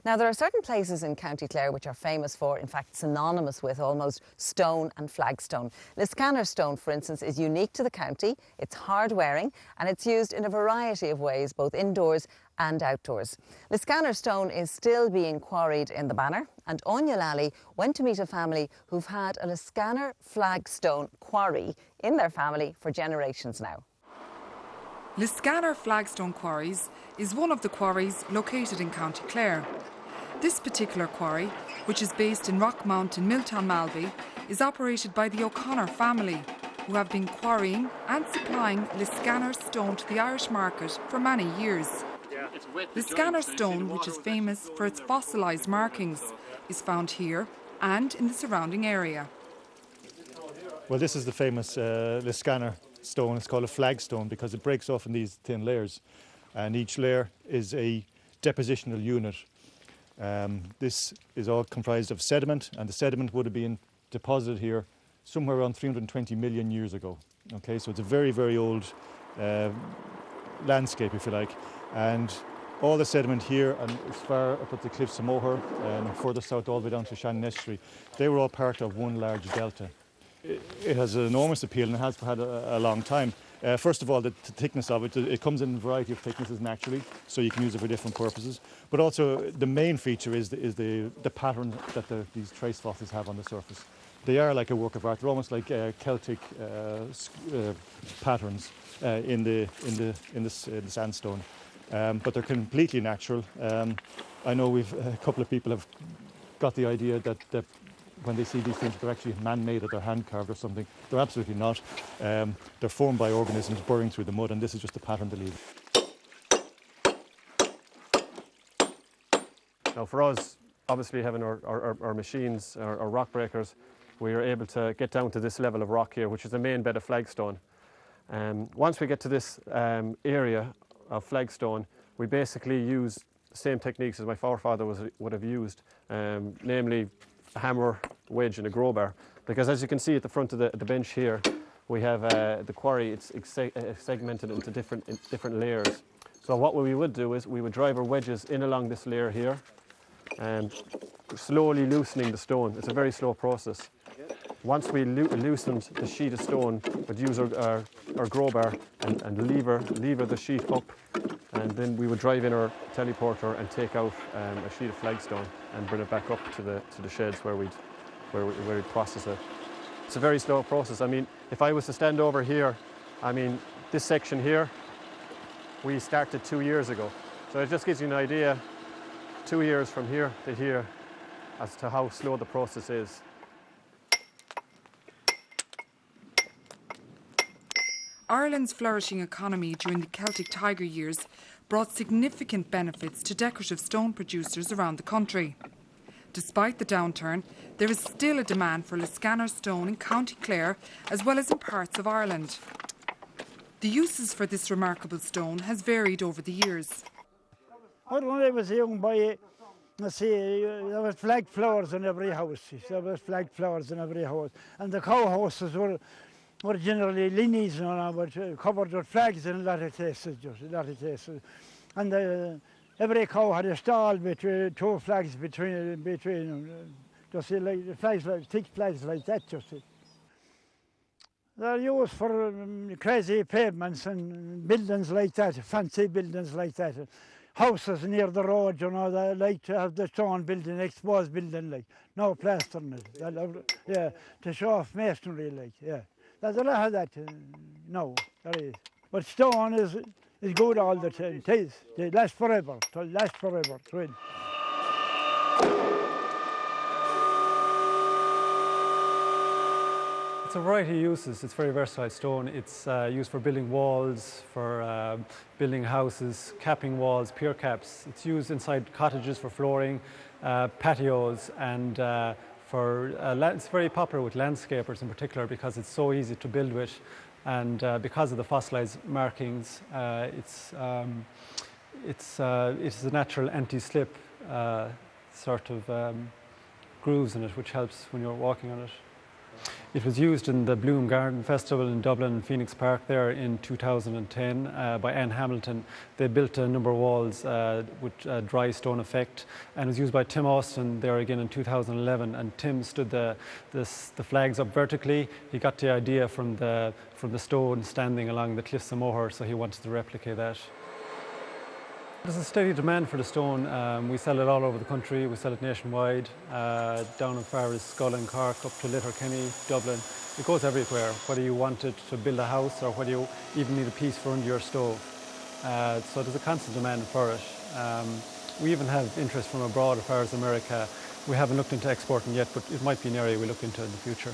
Now, there are certain places in County Clare which are famous for, in fact, synonymous with almost, stone and flagstone. Liscannor Stone, for instance, is unique to the county. It's hard-wearing and it's used in a variety of ways, both indoors and outdoors. Liscannor Stone is still being quarried in the Banner, and Anya Lally went to meet a family who've had a Liscannor flagstone quarry in their family for generations now. Liscannor Flagstone Quarries is one of the quarries located in County Clare. This particular quarry, which is based in Rockmount in Milltown Malbay, is operated by the O'Connor family, who have been quarrying and supplying Liscannor Stone to the Irish market for many years. Liscannor Stone, which is famous for its fossilised markings, is found here and in the surrounding area. Well, this is the famous Liscannor Stone. It's called a flagstone because it breaks off in these thin layers, and each layer is a depositional unit. This is all comprised of sediment, and the sediment would have been deposited here somewhere around 320 million years ago. Okay, so it's a very, very old landscape, if you like, and all the sediment here and as far up at the cliffs of Moher and further south all the way down to Shannon Estuary, they were all part of one large delta. It has an enormous appeal and it has had a long time. First of all, the thickness of it, it comes in a variety of thicknesses naturally, so you can use it for different purposes. But also the main feature is the pattern that these trace fossils have on the surface. They are like a work of art. They're almost like Celtic patterns in the sandstone, but they're completely natural. I know a couple of people have got the idea that when they see these things, they're actually man-made or they're hand-carved or something. They're absolutely not. They're formed by organisms burrowing through the mud, and this is just the pattern they leave. Now, for us, obviously having our machines, our rock breakers, we are able to get down to this level of rock here, which is the main bed of flagstone. Once we get to this area of flagstone, we basically use the same techniques as my forefather would have used, namely a hammer, wedge and a crowbar, because as you can see at the front of the bench here, we have the quarry. It's segmented into different layers. So what we would do is we would drive our wedges in along this layer here and slowly loosening the stone. It's a very slow process. Once we loosened the sheet of stone, we'd use our crowbar and lever the sheet up, and then we would drive in our teleporter and take out a sheet of flagstone and bring it back up to the sheds where we'd process it. It's a very slow process. I mean, if I was to stand over here, I mean, this section here, we started 2 years ago. So it just gives you an idea, 2 years from here to here, as to how slow the process is. Ireland's flourishing economy during the Celtic Tiger years brought significant benefits to decorative stone producers around the country. Despite the downturn, there is still a demand for Liscannor Stone in County Clare as well as in parts of Ireland. The uses for this remarkable stone has varied over the years. When I was a young boy, there was flag flowers in every house. There was flag flowers in every house. And the cow houses were generally linneys, but covered with flags in a lot of cases, And every cow had a stall between two flags between them. Just like flags, thick flags like that, just. They're used for crazy pavements and buildings like that, fancy buildings like that. Houses near the road, they like to have the stone building, exposed building, like, no plaster in it. Yeah, to show off masonry, like, yeah. There's a lot of that now, there is. But stone is good all the time, it is. It lasts forever, it'll last forever, it will. It's a variety of uses. It's very versatile stone. It's used for building walls, for building houses, capping walls, pier caps. It's used inside cottages for flooring, patios, and it's very popular with landscapers in particular because it's so easy to build with, and because of the fossilised markings, it is a natural anti-slip sort of grooves in it, which helps when you're walking on it. It was used in the Bloom Garden Festival in Dublin, Phoenix Park there in 2010 by Anne Hamilton. They built a number of walls with a dry stone effect, and it was used by Tim Austin there again in 2011. And Tim stood the flags up vertically. He got the idea from the stone standing along the cliffs of Moher, so he wanted to replicate that. There's a steady demand for the stone. We sell it all over the country. We sell it nationwide, down as far as Skull and Cork, up to Letterkenny, Dublin. It goes everywhere, whether you want it to build a house or whether you even need a piece for under your stove. So there's a constant demand for it. We even have interest from abroad as far as America. We haven't looked into exporting yet, but it might be an area we look into in the future.